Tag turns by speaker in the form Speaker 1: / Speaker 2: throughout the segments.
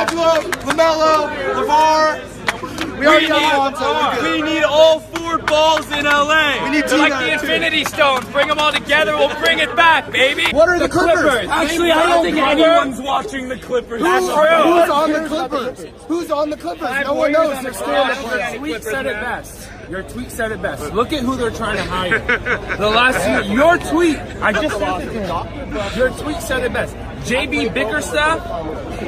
Speaker 1: D'Angelo, LaMelo, LeVar.
Speaker 2: We need all 4 balls in LA.
Speaker 1: We need
Speaker 2: They're like the Infinity Stones. Bring them all together. We'll bring it back, baby.
Speaker 1: What are the Clippers?
Speaker 2: Actually, I don't think anyone's watching the Clippers.
Speaker 1: Who's on the Clippers? Who's on the Clippers? No one knows. They're still on the Clippers.
Speaker 2: Your tweet said it best. Your tweet said it best. Look at who they're trying to hire. The last year, your tweet. I just sent it to you. Your tweet said it best. JB Bickerstaff,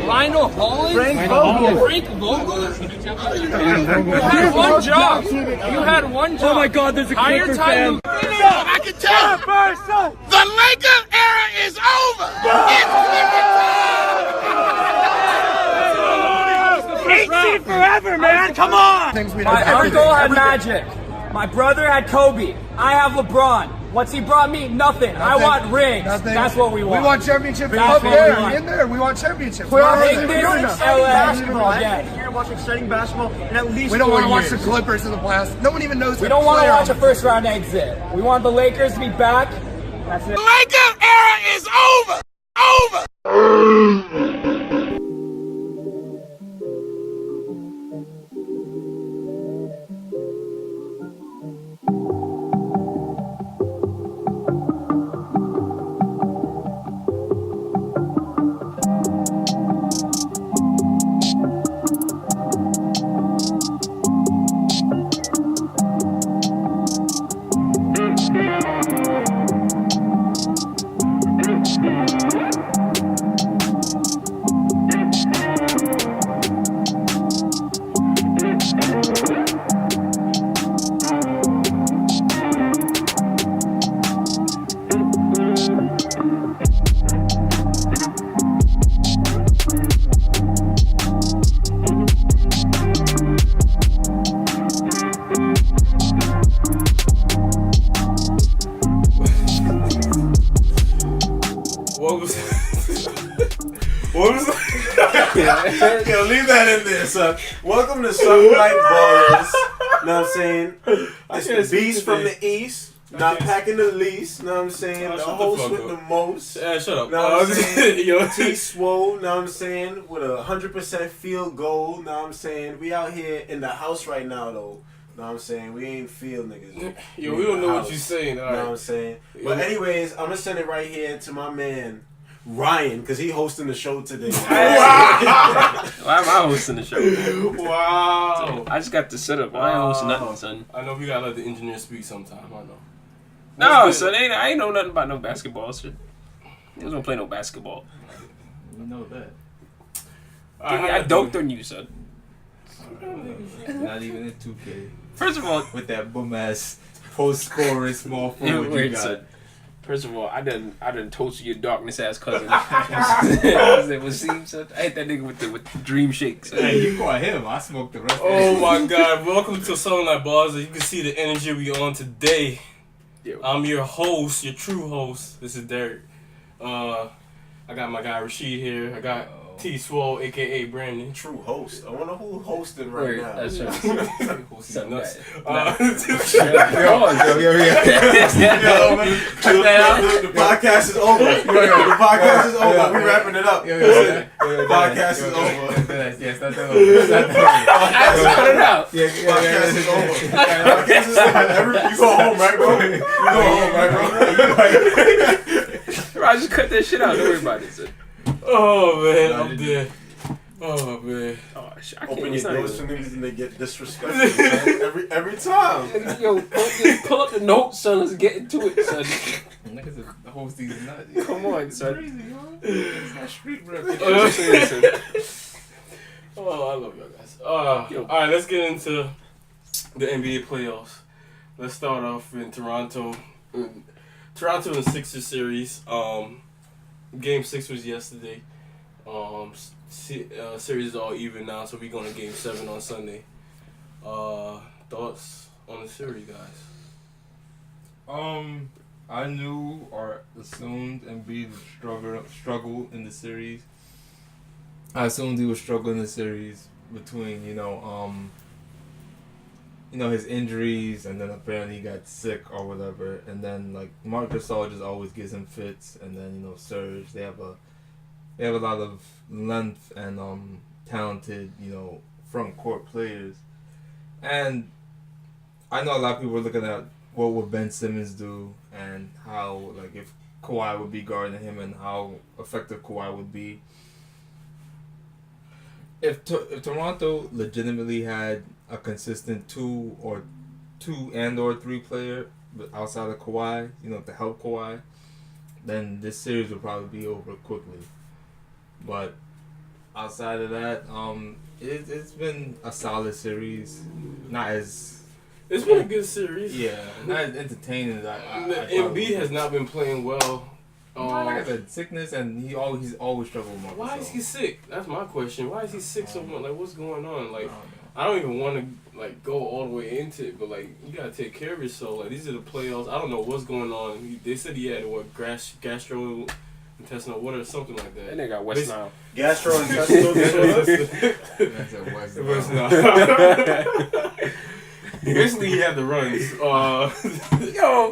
Speaker 2: Lionel Hollins, Frank Vogel. You had one job. You had one job.
Speaker 3: Oh my God, there's a Clippers fan.
Speaker 1: I can tell the Lakers era is over. It's
Speaker 2: 18 forever, man. Come on. My uncle had Magic. My brother had Kobe. I have LeBron. What's he brought me? Nothing. I want rings. That's what we want.
Speaker 1: We want championships.
Speaker 2: That's
Speaker 1: Up
Speaker 2: what
Speaker 1: there,
Speaker 2: we want.
Speaker 1: in there. We want championships.
Speaker 2: Bring this LA basketball. Yeah.
Speaker 3: Here to watch exciting basketball in at least
Speaker 1: We don't
Speaker 3: 4
Speaker 1: want to watch
Speaker 3: years.
Speaker 1: the Clippers in the playoffs. No one even knows.
Speaker 2: We don't want to watch a first round exit. We want the Lakers to be back. That's it.
Speaker 1: The Lakers era is over. Over.
Speaker 4: Yo, leave that in there, son. Welcome to Something Like Ballers. Know what I'm saying? It's the beast from the east. Not packing the least. Know what I'm saying? The host with the most.
Speaker 5: Shut up.
Speaker 4: Know what I'm saying? T-Swole. Know what I'm saying? With a 100% field goal. Know what I'm saying? We out here in the house right now, though. Know what I'm saying? We ain't field niggas.
Speaker 5: Yo, we don't know what you're saying. All right.
Speaker 4: Know what I'm saying? But anyways, I'm gonna send it right here to my man Ryan, because he hosting the show today.
Speaker 6: Why am I hosting the show?
Speaker 5: Wow.
Speaker 6: I just got the setup. I ain't hosting nothing, son.
Speaker 5: I know we gotta let the engineer speak sometime. I know.
Speaker 6: No, son, I ain't know nothing about no basketball shit. Niggas don't play no basketball.
Speaker 3: You know that.
Speaker 6: I doped on you, son.
Speaker 3: Not even in 2K.
Speaker 6: First of all,
Speaker 3: With that bum ass post scoring small forward you got.
Speaker 6: son. First of all, I done toasted your darkness ass cousin. It was son. I hit that nigga with the dream shakes.
Speaker 3: Hey, you caught him. I smoked the rest.
Speaker 5: Oh my God! Welcome to Something Like Ballers. You can see the energy we on today.
Speaker 6: Yo.
Speaker 5: I'm your host, your true host. This is Derek. I got my guy Rashid here. I got T-Swole, aka Brandon.
Speaker 4: True host. I wonder who hosting right now.
Speaker 6: That's right.
Speaker 5: Something nuts.
Speaker 4: The podcast is over. The podcast is over. We wrapping it up. The podcast is over.
Speaker 3: Yes, that's over.
Speaker 6: Cut it out.
Speaker 4: Podcast is over. Podcast is over. You go home, right, bro? You go home, right, bro?
Speaker 6: I just cut that shit out. Don't worry about it, son.
Speaker 5: Oh man, I'm dead. Oh man.
Speaker 6: Oh, shit, I
Speaker 4: Open
Speaker 6: can't.
Speaker 4: your
Speaker 6: It's not
Speaker 4: doors
Speaker 6: even-
Speaker 4: for niggas and they get disrespectful, man. Every time.
Speaker 6: Yo, pull up the notes, son. Let's get into it, son.
Speaker 3: Niggas are hosting nuts.
Speaker 6: Come on, son.
Speaker 3: Crazy, yo. It's not street rap.
Speaker 5: Oh, I love y'all guys. All right, let's get into the NBA playoffs. Let's start off in Toronto. Toronto and Sixers series. Game 6 was yesterday. Series is all even now, so we going to Game 7 on Sunday. Thoughts on the series, guys?
Speaker 3: I knew or assumed Embiid would struggle in the series. I assumed he would struggle in the series between, his injuries, and then apparently he got sick or whatever, and then like Marc Gasol just always gives him fits, and then Serge, they have a lot of length and talented, front court players. And I know a lot of people are looking at what would Ben Simmons do and how, like, if Kawhi would be guarding him and how effective Kawhi would be. If Toronto legitimately had a consistent two or three player outside of Kawhi, to help Kawhi, then this series would probably be over quickly. But outside of that, it's been a solid series. Not as
Speaker 5: It's been a good series.
Speaker 3: Yeah, not as entertaining as I
Speaker 5: Embiid has not been playing well.
Speaker 3: Like I said, sickness, and he's always struggled with Marcus.
Speaker 5: Why is he sick? That's my question. Why is he sick so much? Like, what's going on? Like, I don't even want to go all the way into it, but like, you gotta take care of yourself. Like, these are the playoffs. I don't know what's going on. They said he had gastrointestinal or something like that.
Speaker 6: And they got West Nile.
Speaker 4: Gastrointestinal disorder.
Speaker 3: That's a West Nile.
Speaker 5: Basically, he had the runs.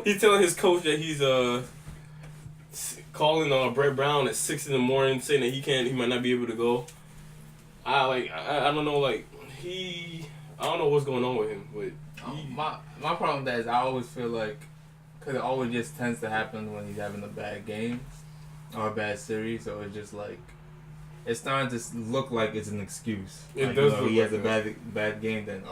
Speaker 5: He's telling his coach that he's calling Brett Brown at 6 a.m. saying that he might not be able to go. I don't know, I don't know what's going on with him. But
Speaker 3: my problem with that is I always feel like, because it always just tends to happen when he's having a bad game or a bad series, so it's just like, it's starting to look like it's an excuse.
Speaker 5: It
Speaker 3: like,
Speaker 5: does look
Speaker 3: he
Speaker 5: like
Speaker 3: has a bad game, then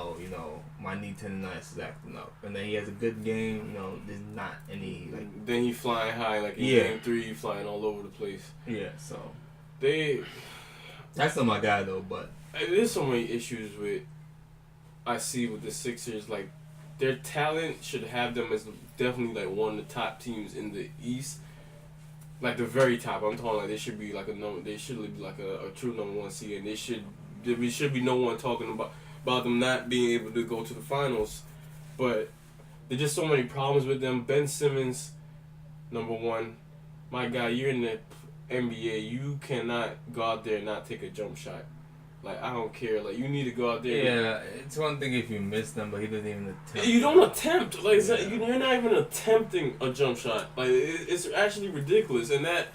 Speaker 3: my knee tendonitis is acting up, and then he has a good game. There's not any
Speaker 5: Then he flying high, like in game 3, he flying all over the place.
Speaker 3: Yeah, so
Speaker 5: that's
Speaker 3: not my guy though. But
Speaker 5: there's so many issues I see with the Sixers. Like, their talent should have them as definitely one of the top teams in the East. Like the very top. I'm talking they should be like a true number 1 seed, and there should be no one talking about them not being able to go to the finals. But there's just so many problems with them. Ben Simmons, number 1. My guy, you're in the NBA. You cannot go out there and not take a jump shot. Like, I don't care. Like, you need to go out there.
Speaker 3: Yeah, it's one thing if you miss them, but he doesn't even attempt.
Speaker 5: You don't attempt. Like, you're not even attempting a jump shot. Like, it's actually ridiculous.
Speaker 3: And I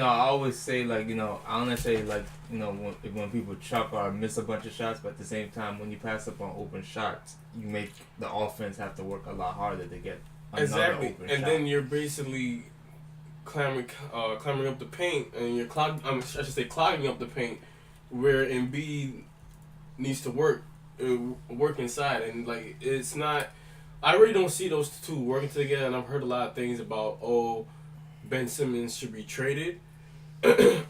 Speaker 3: always say, I don't necessarily when people chuck or miss a bunch of shots, but at the same time, when you pass up on open shots, you make the offense have to work a lot harder to get another open shot.
Speaker 5: And then you're basically clambering up the paint, and you're clogging up the paint, where Embiid needs to work inside, and it's not. I really don't see those two working together, and I've heard a lot of things about Ben Simmons should be traded.
Speaker 3: I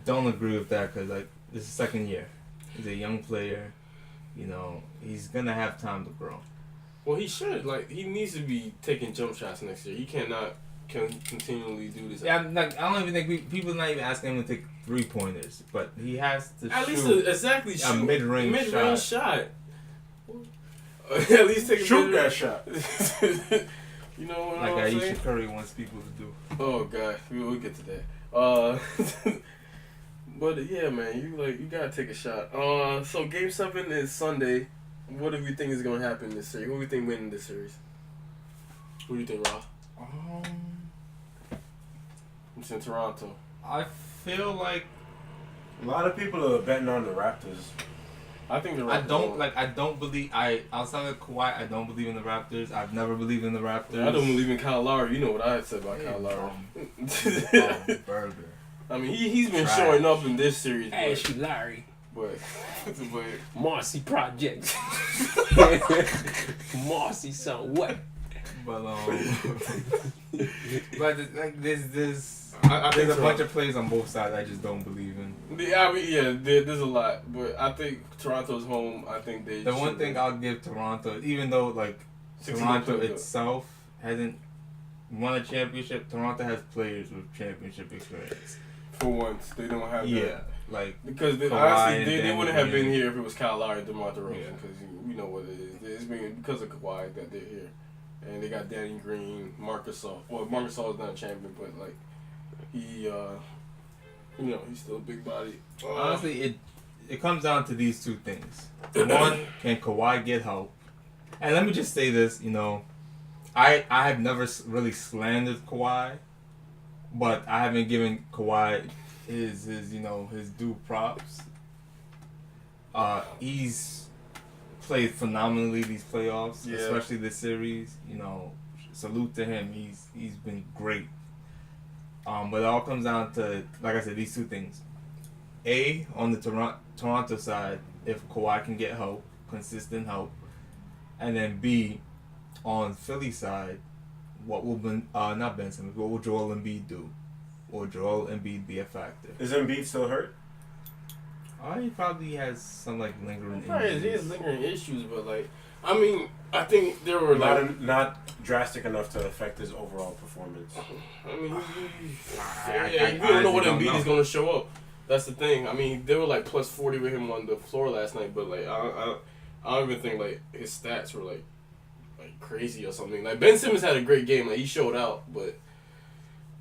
Speaker 3: don't agree with that because this is second year. He's a young player, he's gonna have time to grow.
Speaker 5: Well, he should. He needs to be taking jump shots next year. He cannot continually do this.
Speaker 3: Yeah, I don't even think people not even asking him to take 3-pointers, but he has to
Speaker 5: at
Speaker 3: shoot
Speaker 5: least
Speaker 3: a mid-range
Speaker 5: shot. At least take
Speaker 4: shoot that shot.
Speaker 5: You know what
Speaker 3: like
Speaker 5: I'm
Speaker 3: Ayesha
Speaker 5: saying?
Speaker 3: Curry wants people to do.
Speaker 5: Oh God, we'll get to that. But yeah, man, you gotta take a shot. So Game 7 is Sunday. What do you think is gonna happen in this series? Who do you think winning this series? Who do you think, Rob? It's in Toronto.
Speaker 3: I feel like
Speaker 4: a lot of people are betting on the Raptors.
Speaker 5: I think the Raptors.
Speaker 3: I don't believe. Outside of Kawhi, I don't believe in the Raptors. I've never believed in the Raptors.
Speaker 5: I don't believe in Kyle Lowry. You know what I had said about Kyle Lowry.
Speaker 3: Burger.
Speaker 5: I mean, he's been showing up in this series.
Speaker 6: Ashley Larry.
Speaker 5: But
Speaker 6: Marcy Project. Marcy son what?
Speaker 3: But there's
Speaker 5: I think
Speaker 3: a bunch of plays on both sides I just don't believe in.
Speaker 5: Yeah, there's a lot, but I think Toronto's home. I think they.
Speaker 3: The one thing I'll give Toronto, even though Toronto itself hasn't won a championship, Toronto has players with championship experience.
Speaker 5: For once, they don't have that. Because honestly, they wouldn't have been here if it was Kyle Lowry and DeMar DeRozan, because we know what it is. It's been because of Kawhi that they're here. And they got Danny Green, Marcus Gasol. Well, Marcus Gasol is not a champion, but he, he's still a big body.
Speaker 3: Honestly, it comes down to these two things. One, can Kawhi get help? And let me just say this, I have never really slandered Kawhi, but I haven't given Kawhi his his due props. He's played phenomenally these playoffs, especially this series. Salute to him. He's been great. But it all comes down to, like I said, these two things. A, on the Toronto side, if Kawhi can get help, consistent help, and then B, on Philly side, what will not Ben Simmons, what will Joel Embiid do? Will Joel Embiid be a factor?
Speaker 4: Is Embiid still hurt?
Speaker 3: He probably has some lingering
Speaker 5: He
Speaker 3: injuries.
Speaker 5: has lingering issues, but I think there were
Speaker 4: Not drastic enough to affect his overall performance.
Speaker 5: you
Speaker 3: I
Speaker 5: don't know what
Speaker 3: honestly
Speaker 5: Embiid
Speaker 3: don't
Speaker 5: is going to show up. That's the thing. They were plus 40 with him on the floor last night, but I don't even think his stats were like crazy or something. Ben Simmons had a great game. He showed out, but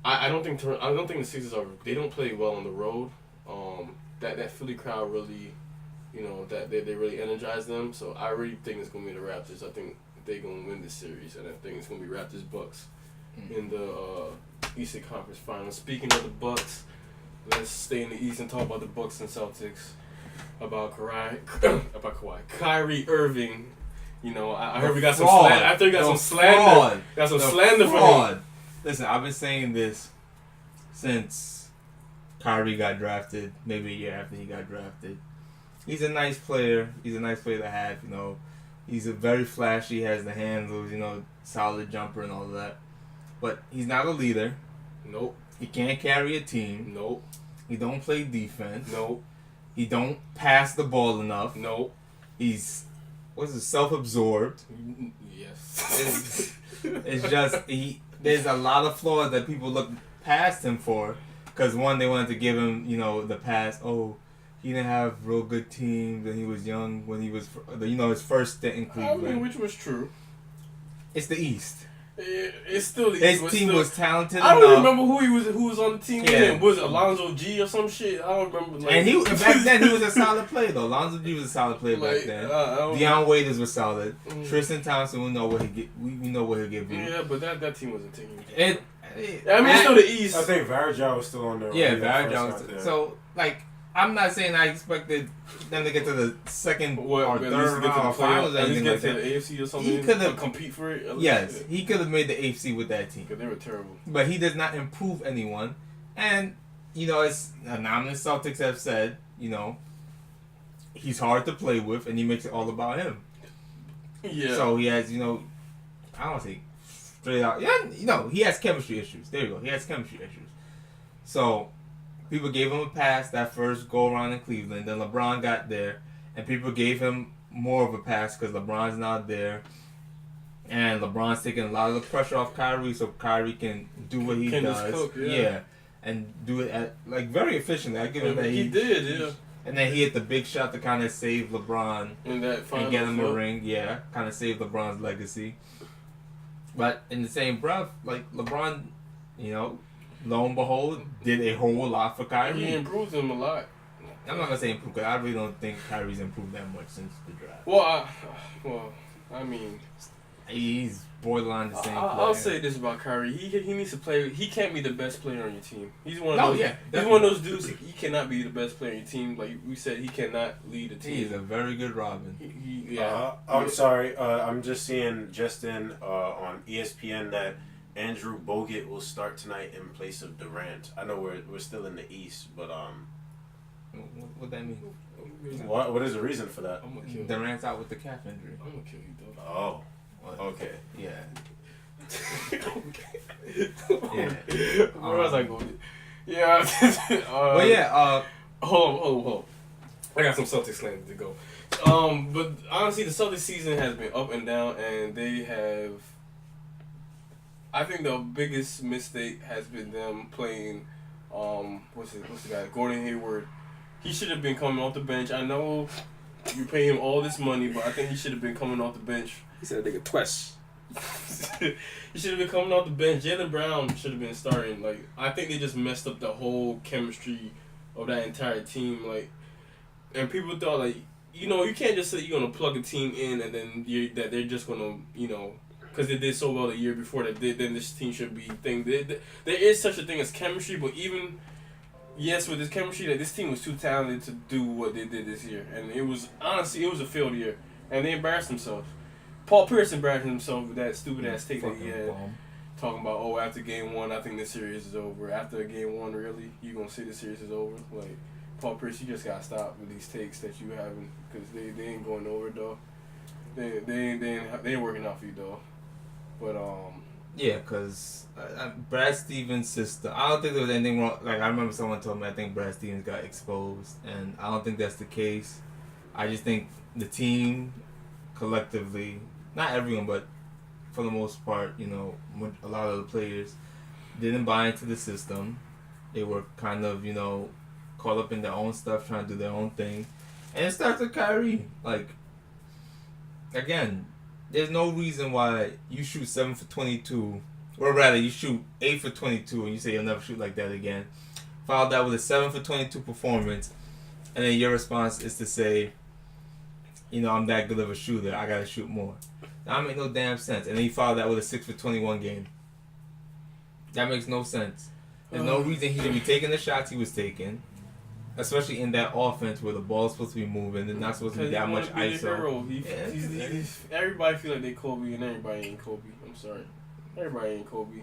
Speaker 5: I don't think the Sixers they don't play well on the road. That Philly crowd really, that they really energize them. So I really think it's gonna be the Raptors. I think they're gonna win this series, and I think it's gonna be Raptors Bucks in the Eastern Conference Finals. Speaking of the Bucks, let's stay in the East and talk about the Bucks and Celtics. About Kawhi, Kyrie Irving. I heard we got some slander. After we got some slander, slander for him.
Speaker 3: Listen, I've been saying this since Kyrie got drafted, maybe a year after he got drafted. He's a nice player. He's a nice player to have. He's a very flashy. Has the handles. Solid jumper and all of that. But he's not a leader.
Speaker 5: Nope.
Speaker 3: He can't carry a team.
Speaker 5: Nope.
Speaker 3: He don't play defense.
Speaker 5: Nope.
Speaker 3: He don't pass the ball enough.
Speaker 5: Nope.
Speaker 3: He's self-absorbed.
Speaker 5: Yes.
Speaker 3: It's just there's a lot of flaws that people look past him for, because one, they wanted to give him the pass. Oh, he didn't have real good teams when he was young, when he was his first stint in Cleveland.
Speaker 5: Which was true.
Speaker 3: It's the East.
Speaker 5: It's still the
Speaker 3: His
Speaker 5: East.
Speaker 3: team was talented
Speaker 5: I don't
Speaker 3: enough.
Speaker 5: remember who was on the team.
Speaker 3: Yeah.
Speaker 5: Was it Alonzo G or some shit? I don't remember.
Speaker 3: And back then he was a solid player though. Lonzo G was a solid player back then. Deion Waiters was solid. Tristan Thompson, we know what he get. We know what he'll give you.
Speaker 5: Yeah, but that team wasn't taking.
Speaker 3: It's
Speaker 5: still the East.
Speaker 4: I think Varejao was still on there.
Speaker 3: Yeah, Varejao was. So I'm not saying I expected them to get to the second or third round of finals or anything like that.
Speaker 5: The AFC or something.
Speaker 3: He could have
Speaker 5: compete for it.
Speaker 3: Yes, he could have made the AFC with that team.
Speaker 5: Because they were terrible.
Speaker 3: But he does not improve anyone, and it's anonymous Celtics have said, he's hard to play with, and he makes it all about him.
Speaker 5: Yeah.
Speaker 3: So he has, I don't want to say straight out. Yeah, he has chemistry issues. There you go. He has chemistry issues. So people gave him a pass that first go around in Cleveland. Then LeBron got there, and people gave him more of a pass because LeBron's not there, and LeBron's taking a lot of the pressure off Kyrie, so Kyrie can do what he does.
Speaker 5: Cook,
Speaker 3: and do it at very efficiently. I give him that.
Speaker 5: He did, yeah.
Speaker 3: And then he hit the big shot to kind of save LeBron
Speaker 5: in that
Speaker 3: and get him a ring. Yeah, kind of save LeBron's legacy. But in the same breath, LeBron, lo and behold, did a whole lot for Kyrie.
Speaker 5: He improved him a lot.
Speaker 3: I'm not gonna say improved, because I really don't think Kyrie's improved that much since the draft. He's borderline the same player.
Speaker 5: I'll say this about Kyrie: he needs to play. He can't be the best player on your team. He's one of those.
Speaker 3: Yeah,
Speaker 5: he's one of those dudes. He cannot be the best player on your team. Like we said, he cannot lead a team.
Speaker 3: He's a very good Robin.
Speaker 4: I'm sorry. I'm just seeing on ESPN that Andrew Bogut will start tonight in place of Durant. I know we're still in the East, but
Speaker 3: What that mean?
Speaker 4: What is the reason for that?
Speaker 5: I'm gonna kill
Speaker 3: Durant's out with the calf injury.
Speaker 5: I'm gonna kill you, though.
Speaker 4: Oh. Okay.
Speaker 3: Yeah.
Speaker 5: Where was I going? Yeah.
Speaker 3: But yeah.
Speaker 5: Hold on. I got some Celtics slander to go. But honestly, the Celtics season has been up and down, and they have. I think the biggest mistake has been them playing. What's the guy? Gordon Hayward. He should have been coming off the bench. I know you pay him all this money, but I think he should have been coming off the bench.
Speaker 6: He said nigga twice.
Speaker 5: He should have been coming off the bench. Jaylen Brown should have been starting. I think they just messed up the whole chemistry of that entire team. And people thought you can't just say you're gonna plug a team in and then that they're just gonna because they did so well the year before then this team should be thing. There is such a thing as chemistry, but even yes, with this chemistry, that this team was too talented to do what they did this year, and it was honestly it was a failed year, and they embarrassed themselves. Paul Pierce embarrassed himself with that stupid ass take that he had, talking about after game 1, I think this series is over. After game 1, really, you gonna say the series is over? Like Paul Pierce, you just gotta stop with these takes that you having, because they ain't going nowhere, though. They ain't working out for you, though. But
Speaker 3: yeah, because Brad Stevens' system, I don't think there was anything wrong. Like, I remember someone told me I think Brad Stevens got exposed, and I don't think that's the case. I just think the team collectively, not everyone, but for the most part, you know, a lot of the players didn't buy into the system. They were kind of, you know, caught up in their own stuff, trying to do their own thing. And it starts with Kyrie. Like, again, there's no reason why you shoot 7 for 22, or rather, you shoot 8 for 22, and you say you'll never shoot like that again. Followed that with a 7 for 22 performance, and then your response is to say, you know, I'm that good of a shooter, I gotta shoot more. That makes no damn sense. And then you follow that with a 6 for 21 game. That makes no sense. There's no reason he should be taking the shots he was taking, especially in that offense where the ball's supposed to be moving. There's not supposed to be that much ISO.
Speaker 5: He's, everybody feel like they Kobe, and everybody ain't Kobe. I'm sorry, everybody ain't Kobe.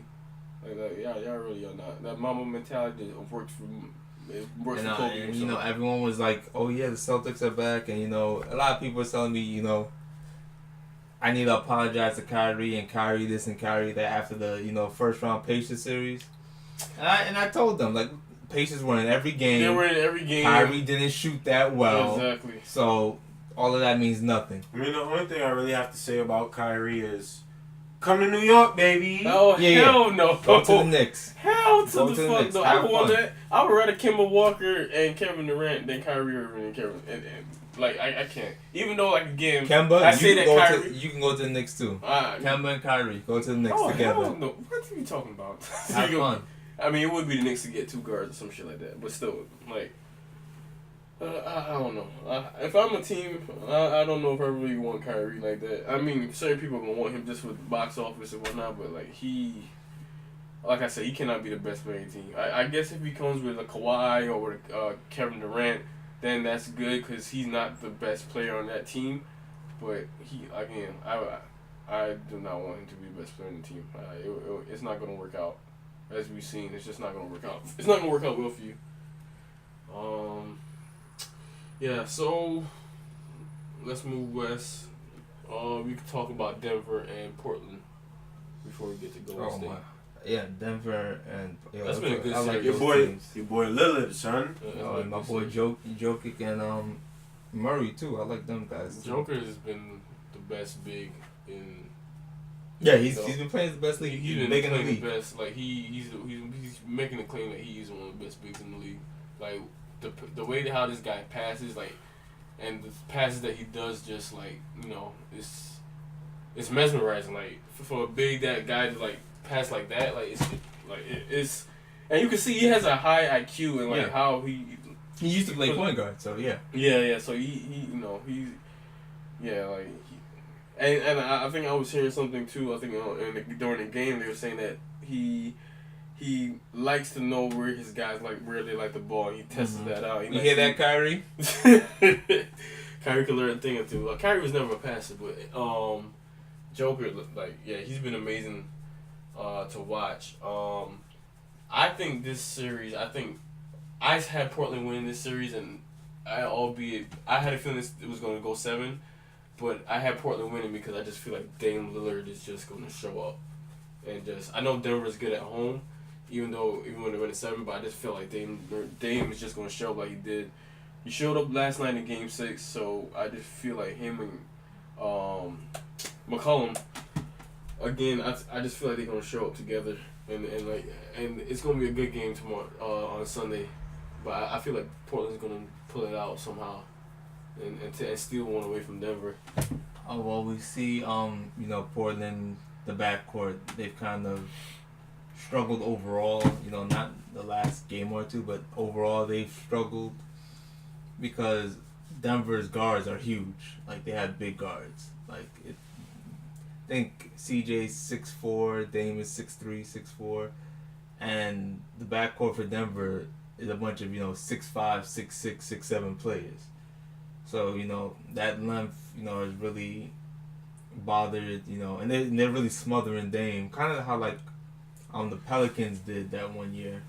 Speaker 5: Like y'all really are not. That mama mentality works for Kobe.
Speaker 3: And you know, everyone was like, "Oh yeah, the Celtics are back," and you know, a lot of people were telling me, you know, I need to apologize to Kyrie and Kyrie this and Kyrie that after the, you know, first round Pacers series. And I told them, like, Pacers were in every game.
Speaker 5: They were in every game.
Speaker 3: Kyrie didn't shoot that well.
Speaker 5: Exactly.
Speaker 3: So all of that means nothing.
Speaker 4: I mean, the only thing I really have to say about Kyrie is, come to New York, baby.
Speaker 5: Oh,
Speaker 3: yeah,
Speaker 5: hell no.
Speaker 3: Go to the Knicks.
Speaker 5: Hell to
Speaker 3: Go
Speaker 5: the
Speaker 3: to the
Speaker 5: fuck
Speaker 3: Knicks.
Speaker 5: no. I would rather Kemba Walker and Kevin Durant than Kyrie Irving and Kevin. And like, I can't. Even though, like, again,
Speaker 3: Kemba,
Speaker 5: I say that Kyrie.
Speaker 3: You can go to the Knicks too.
Speaker 5: Kemba
Speaker 3: and Kyrie, go to the Knicks together.
Speaker 5: Hell no. What are you talking about?
Speaker 3: Have fun.
Speaker 5: I mean, it would be the Knicks to get 2 guards or some shit like that. But still, like, I don't know. If I'm a team, I don't know if I really want Kyrie like that. I mean, certain people are going to want him just with box office and whatnot, but, like, like I said, he cannot be the best player on the team. I guess if he comes with a Kawhi or with Kevin Durant, then that's good because he's not the best player on that team. But I do not want him to be the best player on the team. It's not going to work out. As we've seen, it's just not going to work out. It's not going to work out well for you. Yeah, so let's move west. We can talk about Denver and Portland before we get to Golden State.
Speaker 3: Yeah, Denver and
Speaker 5: that's been a good series.
Speaker 3: like
Speaker 4: your boy Lillard, son.
Speaker 3: My boy Jokic and Murray too. I like them guys.
Speaker 5: Joker has been the best big in.
Speaker 3: Yeah, he's been playing the best league.
Speaker 5: He's been playing the best. Like he's making the claim that he is one of the best bigs in the league. Like the way how this guy passes, like, and the passes that he does, just like, you know, it's mesmerizing. Like for a big that guy to like pass like that, like it's, and you can see he has a high IQ and like how he
Speaker 3: used to play point guard. So yeah.
Speaker 5: So he you know like. And I think I was hearing something too. I think during the game they were saying that he likes to know where his guys where they like the ball. He tests that out.
Speaker 3: You hear that, Kyrie?
Speaker 5: Kyrie can learn a thing or two. Kyrie was never a passer, but Joker, he's been amazing to watch. I think this series. I had Portland win this series, and I had a feeling it was going to go 7. But I had Portland winning because I just feel like Dame Lillard is just going to show up. And I know Denver's good at home, even when they win at 7, but I just feel like Dame is just going to show up like he did. He showed up last night in Game 6, so I just feel like him and McCollum, again, I just feel like they're going to show up together. And it's going to be a good game tomorrow on Sunday. But I feel like Portland's going to pull it out somehow. And steal one away from Denver.
Speaker 3: Oh well, we see you know, Portland, the backcourt, they've kind of struggled overall. You know, not the last game or two, but overall they've struggled because Denver's guards are huge. Like, they have big guards. Like, I think CJ's 6'4", Dame is 6'3", 6'4", and the backcourt for Denver is a bunch of 6'5", 6'6", 6'7" players. So that length has really bothered and they're really smothering Dame, kind of how like the Pelicans did that one year.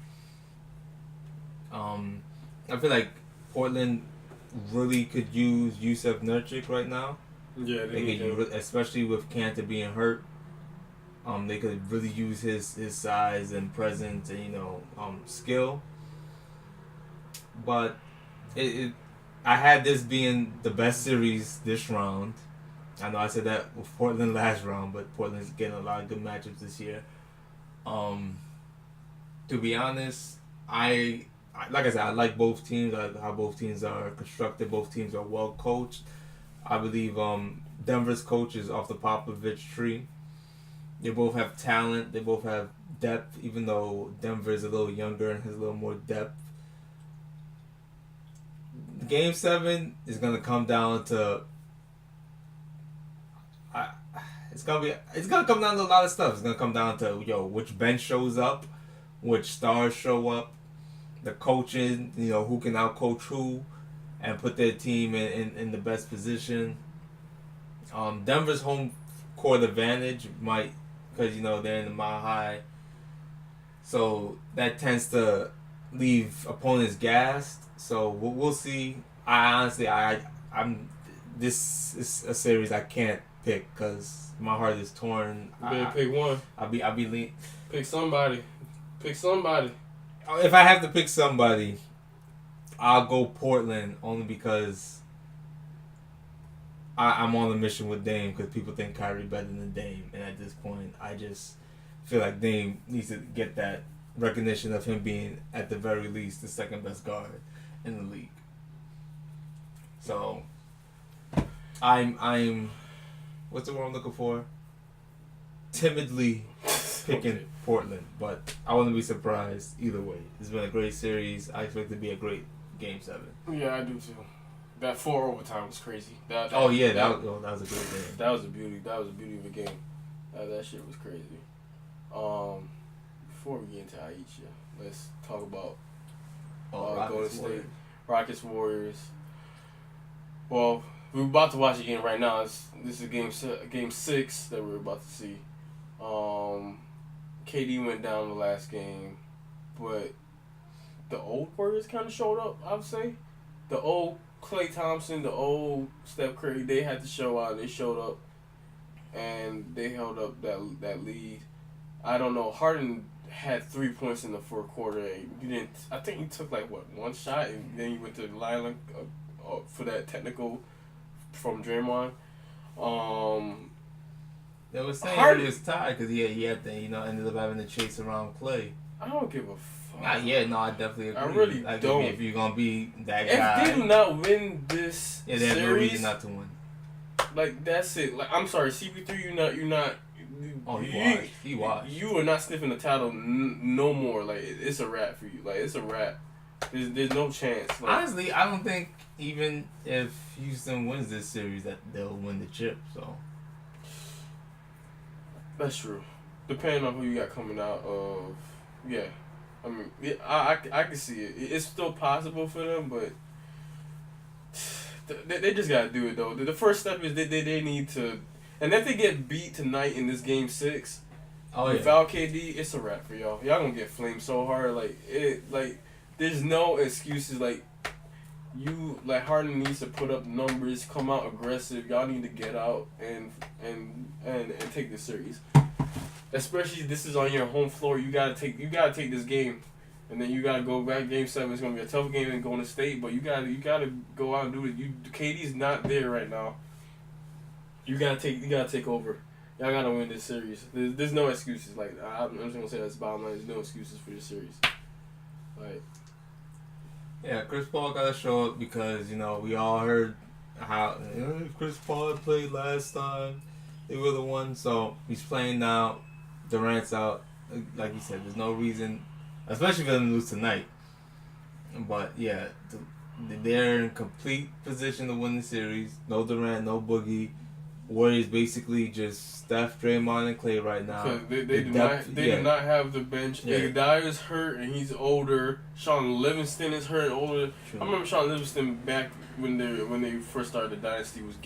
Speaker 3: I feel like Portland really could use Yusef Nurkic right now.
Speaker 5: Yeah,
Speaker 3: they could use, especially with Kanter being hurt. They could really use his size and presence and skill. But I had this being the best series this round. I know I said that with Portland last round, but Portland's getting a lot of good matchups this year. To be honest, like I said, I like both teams. I like how both teams are constructed. Both teams are well coached. I believe Denver's coach is off the Popovich tree. They both have talent. They both have depth, even though Denver is a little younger and has a little more depth. Game 7 is gonna come down to. It's gonna come down to a lot of stuff. It's gonna come down to which bench shows up, which stars show up, the coaching, who can outcoach who, and put their team in the best position. Denver's home court advantage might, because they're in the Mile High, so that tends to leave opponents gassed. So we'll see. This is a series I can't pick because my heart is torn.
Speaker 5: You better pick one.
Speaker 3: I'll be lean.
Speaker 5: Pick somebody. Pick somebody.
Speaker 3: If I have to pick somebody, I'll go Portland only because I'm on a mission with Dame, because people think Kyrie better than Dame, and at this point, I just feel like Dame needs to get that recognition of him being at the very least the second best guard in the league. So I'm what's the word I'm looking for? Timidly picking Portland, but I wouldn't be surprised either way. It's been a great series. I expect it to be a great Game 7.
Speaker 5: Yeah, I do too. That 4 overtime was crazy. That
Speaker 3: was a great game.
Speaker 5: That was a beauty. That was a beauty of a game. That shit was crazy. Before we get into Ayesha, let's talk about Golden State, Rockets, Warriors. Well, we're about to watch a game right now. This is game 6 that we're about to see. KD went down the last game, but the old Warriors kind of showed up, I would say. The old Klay Thompson, the old Steph Curry, they had to show out. They showed up, and they held up that lead. I don't know. Harden had 3 points in the fourth quarter. I think he took one shot, and then he went to the line for that technical from Draymond.
Speaker 3: They were saying he was tired because he had to, ended up having to chase around Klay.
Speaker 5: I don't give a fuck.
Speaker 3: I definitely agree.
Speaker 5: I really don't.
Speaker 3: If you're gonna be that guy,
Speaker 5: if they do not win this
Speaker 3: they
Speaker 5: series,
Speaker 3: have no reason not to win.
Speaker 5: That's it. I'm sorry, CP3, you're not.
Speaker 3: Oh, he washed.
Speaker 5: You are not sniffing the title no more. It's a wrap for you. It's a wrap. There's no chance.
Speaker 3: Honestly, I don't think even if Houston wins this series that they'll win the chip. So
Speaker 5: that's true. Depending on who you got coming out of, yeah. I mean, I can see it. It's still possible for them, but they just gotta do it though. The first step is they need to, and if they get beat tonight in this game 6, without KD, it's a wrap for y'all. Y'all gonna get flamed so hard. There's no excuses. Harden needs to put up numbers, come out aggressive. Y'all need to get out and take this series. Especially this is on your home floor. You gotta take this game, and then you gotta go back. Game 7 is gonna be a tough game in Golden State, but you gotta go out and do it. KD's not there right now. You gotta take over. Y'all gotta win this series. There's no excuses. I'm just gonna say that's the bottom line. There's no excuses for this series.
Speaker 3: Yeah, Chris Paul gotta show up because we all heard how Chris Paul played last time. They were the ones, so he's playing now. Durant's out. Like you said, there's no reason, especially for them to lose tonight. But yeah, they're in complete position to win the series. No Durant, no Boogie. Warriors basically just Steph, Draymond, and Clay right now.
Speaker 5: Because they do not have the bench.
Speaker 3: Yeah.
Speaker 5: Iguodala's hurt and he's older. Sean Livingston is hurt and older.
Speaker 3: True.
Speaker 5: I remember Sean Livingston back when they first started the dynasty he was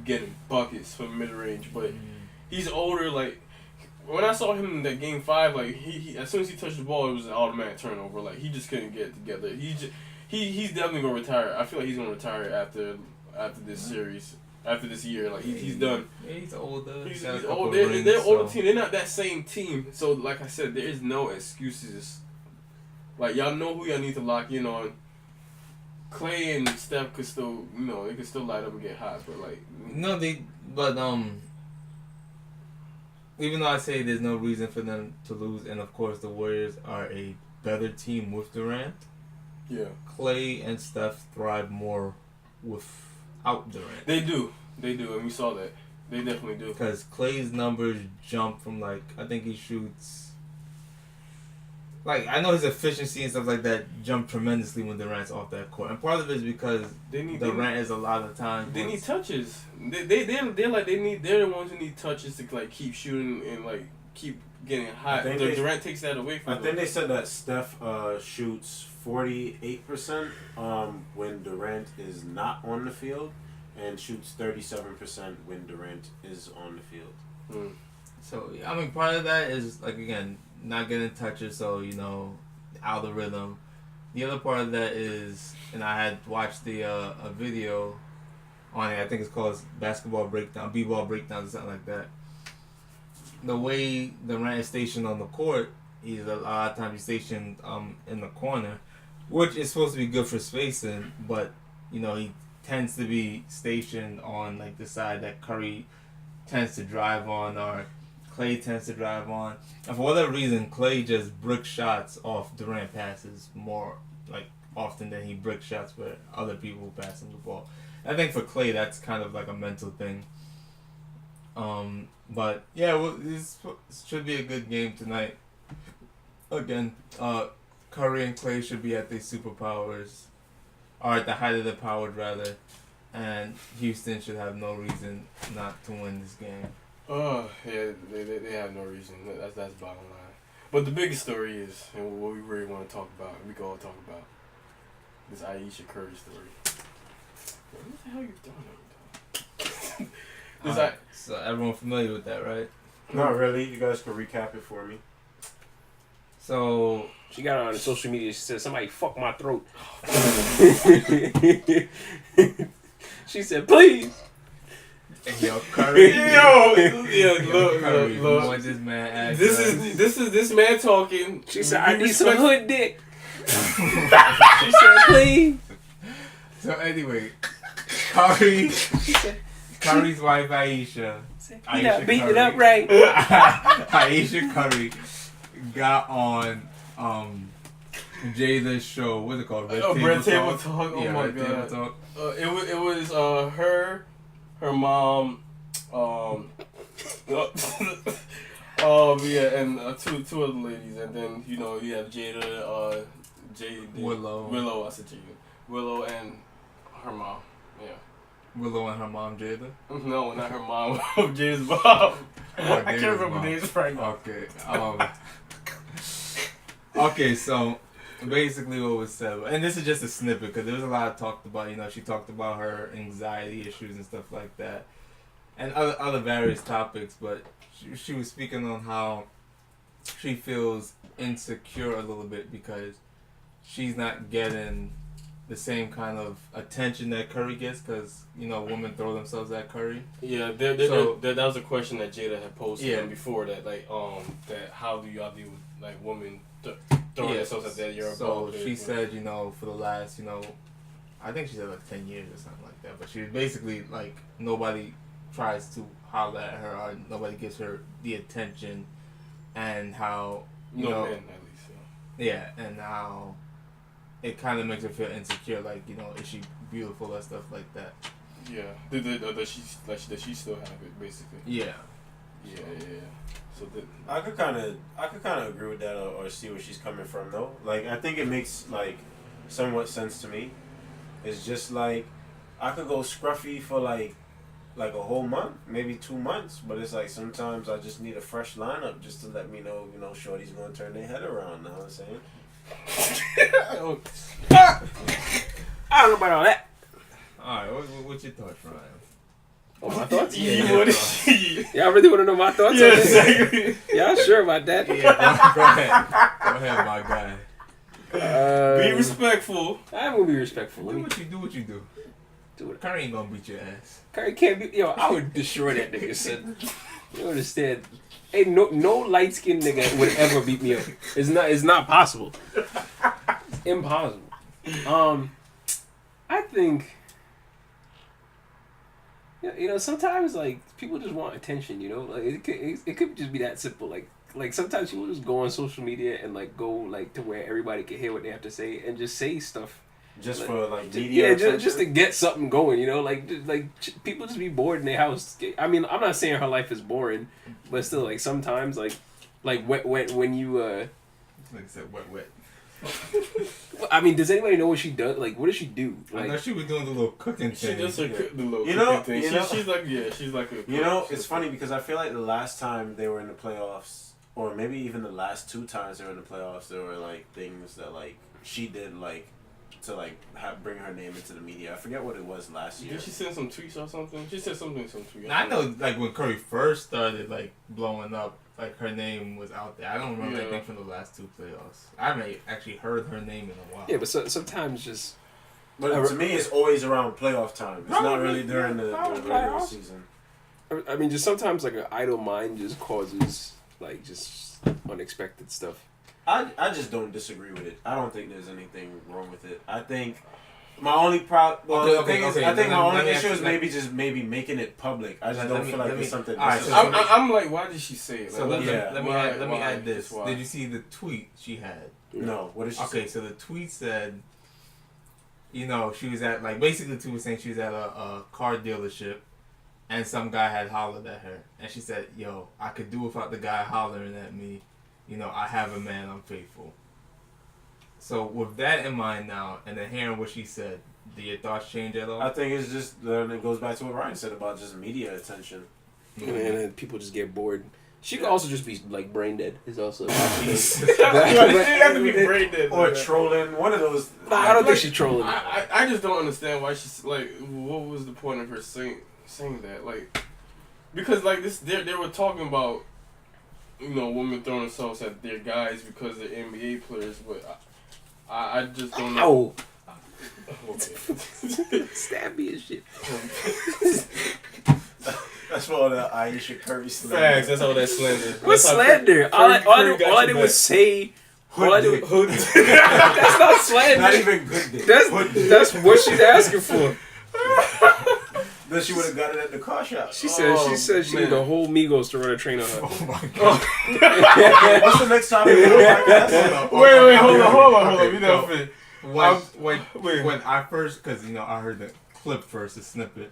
Speaker 5: getting buckets from mid range, but he's older. Like when I saw him in that game 5, like he as soon as he touched the ball, it was an automatic turnover. Like he just couldn't get it together. He's definitely gonna retire. I feel like he's gonna retire after this series. After this year, like he's done.
Speaker 3: Yeah, he's older.
Speaker 5: He's old. They're older team. They're not that same team. So like I said, there is no excuses. Like y'all know who y'all need to lock in on. Clay and Steph could still, they could still light up and get hot, but like even though I say there's no reason for them to lose, and of course the Warriors are a better team with Durant. Yeah.
Speaker 3: Clay and Steph thrive more without Durant.
Speaker 5: They do, and we saw that. They definitely do.
Speaker 3: Because Clay's numbers jump from I think he shoots. I know his efficiency and stuff like that jump tremendously when Durant's off that court, and part of it is because Durant is a lot of times.
Speaker 5: They need touches. They're the ones who need touches to keep shooting and keep getting hot. Durant takes that away from them.
Speaker 4: I think they said that Steph shoots 48% when Durant is not on the field, and shoots 37% when Durant is on the field.
Speaker 3: So I mean, part of that is again, not getting touches, so out of rhythm. The other part of that is, and I had watched the a video on it. I think it's called Basketball Breakdown, B-Ball Breakdown, or something like that. The way Durant is stationed on the court, he's a lot of times he's stationed in the corner, which is supposed to be good for spacing, but he tends to be stationed on the side that Curry tends to drive on, or Clay tends to drive on. And for whatever reason, Clay just bricks shots off Durant passes more often than he bricks shots for other people who pass him the ball. I think for Clay, that's kind of a mental thing. But yeah, this should be a good game tonight. Again, Curry and Clay should be at their superpowers, or at the height of their powers rather, and Houston should have no reason not to win this game.
Speaker 5: Oh, yeah, they have no reason. That's bottom line. But the biggest story is, and what we really want to talk about, we can all talk about, this Ayesha Curry story. What the hell are you doing?
Speaker 3: So everyone familiar with that, right?
Speaker 4: Not really. You guys can recap it for me.
Speaker 3: So
Speaker 6: she got on social media. She said, "Somebody fuck my throat." She said, "Please."
Speaker 3: Yo, Curry.
Speaker 5: Look. This is this man talking.
Speaker 6: She said, "I need some hood dick." She said, "Please."
Speaker 3: So anyway, Curry's wife Ayesha.
Speaker 6: You not beating it up right.
Speaker 3: Ayesha Curry got on Jada's show. What's it called?
Speaker 5: Red Table Talk. Oh
Speaker 3: yeah,
Speaker 5: my
Speaker 3: Red
Speaker 5: god.
Speaker 3: Table Talk.
Speaker 5: It was her mom, yeah, and two other ladies, and then you have Jada, Willow. I said Jada. Willow and her mom. Yeah.
Speaker 3: Willow and her mom Jada.
Speaker 5: No, not her mom. Jada's mom. I can't remember the names right now.
Speaker 3: Okay. Okay. So basically, what was said, and this is just a snippet because there was a lot talked about. She talked about her anxiety issues and stuff like that, and other various topics. But she was speaking on how she feels insecure a little bit because she's not getting the same kind of attention that Curry gets because women throw themselves at Curry.
Speaker 5: Yeah, that was a question that Jada had posed to him before that that how do y'all deal with women throwing themselves at that?
Speaker 3: So she said for the last I think she said 10 years or something like that, but she was basically nobody tries to holler at her or nobody gives her the attention, and how
Speaker 5: men at least.
Speaker 3: Yeah, and how it kind of makes her feel insecure, is she beautiful or stuff like that.
Speaker 5: Yeah, does she still have it basically?
Speaker 3: Yeah.
Speaker 5: So
Speaker 4: I could kind of agree with that or see where she's coming from though. I think it makes somewhat sense to me. It's just I could go scruffy for like a whole month, maybe 2 months. But it's like sometimes I just need a fresh lineup just to let me know, Shorty's gonna turn their head around. Know what I'm saying?
Speaker 6: I don't know about all that.
Speaker 3: Alright, what's your thoughts, Ryan?
Speaker 6: Oh, my thoughts?
Speaker 5: Yeah.
Speaker 6: Y'all really want to know my thoughts?
Speaker 5: Yeah,
Speaker 6: on this?
Speaker 5: exactly.
Speaker 6: Y'all sure about that?
Speaker 3: Yeah, go ahead, my guy.
Speaker 5: Be respectful.
Speaker 6: I will be respectful.
Speaker 3: Do what you do.
Speaker 6: Do it.
Speaker 3: Curry ain't gonna beat your ass.
Speaker 6: Curry can't be. Yo, I would destroy that nigga, son. You understand? Hey, no light skinned nigga would ever beat me up. It's not possible. It's impossible. I think. Sometimes like people just want attention. Like it could just be that simple. Like sometimes people just go on social media and like go like to where everybody can hear what they have to say and just say stuff.
Speaker 4: Just for like media.
Speaker 6: Yeah, just to get something going, people just be bored in their house. I mean, I'm not saying her life is boring, but still, like sometimes, like when you
Speaker 3: Like I said, wet.
Speaker 6: I mean, does anybody know what she does? Like, what does she do?
Speaker 3: I know
Speaker 6: Like,
Speaker 3: she was doing the little cooking
Speaker 5: She
Speaker 3: thing.
Speaker 5: does her the little
Speaker 4: You know-
Speaker 5: cooking thing.
Speaker 4: you know-
Speaker 5: She's like a
Speaker 4: It's funny because I feel like the last time they were in the playoffs, or maybe even the last 2 times they were in the playoffs, there were like things that like she did like to like bring her name into the media. I forget what it was last year.
Speaker 5: Did she send some tweets or something? She said something in some tweet.
Speaker 3: Now, I know, like when Curry first started like blowing up, like her name was out there. I don't remember anything from the last 2 playoffs. I haven't actually heard her name in a while.
Speaker 6: yeah, but sometimes just
Speaker 4: But to me, it's always around playoff time. It's not really during the regular season.
Speaker 6: I mean, just sometimes like an idle mind just causes like just unexpected stuff.
Speaker 4: I just don't disagree with it. I don't think there's anything wrong with it. I think my only I think my only issue is maybe making it public. I just don't feel like it's something.
Speaker 3: Alright, so
Speaker 5: I'm like, why did she say it?
Speaker 3: So
Speaker 5: Like,
Speaker 3: let me
Speaker 5: why-
Speaker 3: add this.
Speaker 5: why?
Speaker 3: Did you see the tweet she had?
Speaker 4: No, what did she say?
Speaker 3: Okay, so the tweet said, she was at basically the tweet was saying she was at a car dealership, and some guy had hollered at her, and she said, "Yo, I could do without the guy hollering at me. I have a man, I'm faithful." So with that in mind now, and then hearing what she said, do your thoughts change at all?
Speaker 4: I think it's just it goes back to what Ryan said about just media attention.
Speaker 6: And then people just get bored. She could also just be like brain dead. Is also a
Speaker 5: She
Speaker 6: possibility.
Speaker 5: have to be brain dead.
Speaker 4: Or trolling, one of those.
Speaker 6: I don't think she's trolling.
Speaker 5: I just don't understand why she's like. What was the point of her saying that? Like, because like this, they were talking about, women throwing themselves at their guys because they're NBA players, but I just don't know.
Speaker 6: Okay. Stab me and shit.
Speaker 4: That's for all the Ayesha Curry slander.
Speaker 5: Facts. That's all that slander.
Speaker 6: What slander? All I did was say.
Speaker 5: Hood.
Speaker 6: That's not slander.
Speaker 4: Not even good dick.
Speaker 6: That's what she's asking for.
Speaker 4: Then she would have got it at the car shop.
Speaker 6: She said she need a whole Migos to run a train on her.
Speaker 3: Oh my god!
Speaker 4: What's the next topic?
Speaker 5: Wait, hold on. You know,
Speaker 3: When I first, because I heard the clip first, the snippet.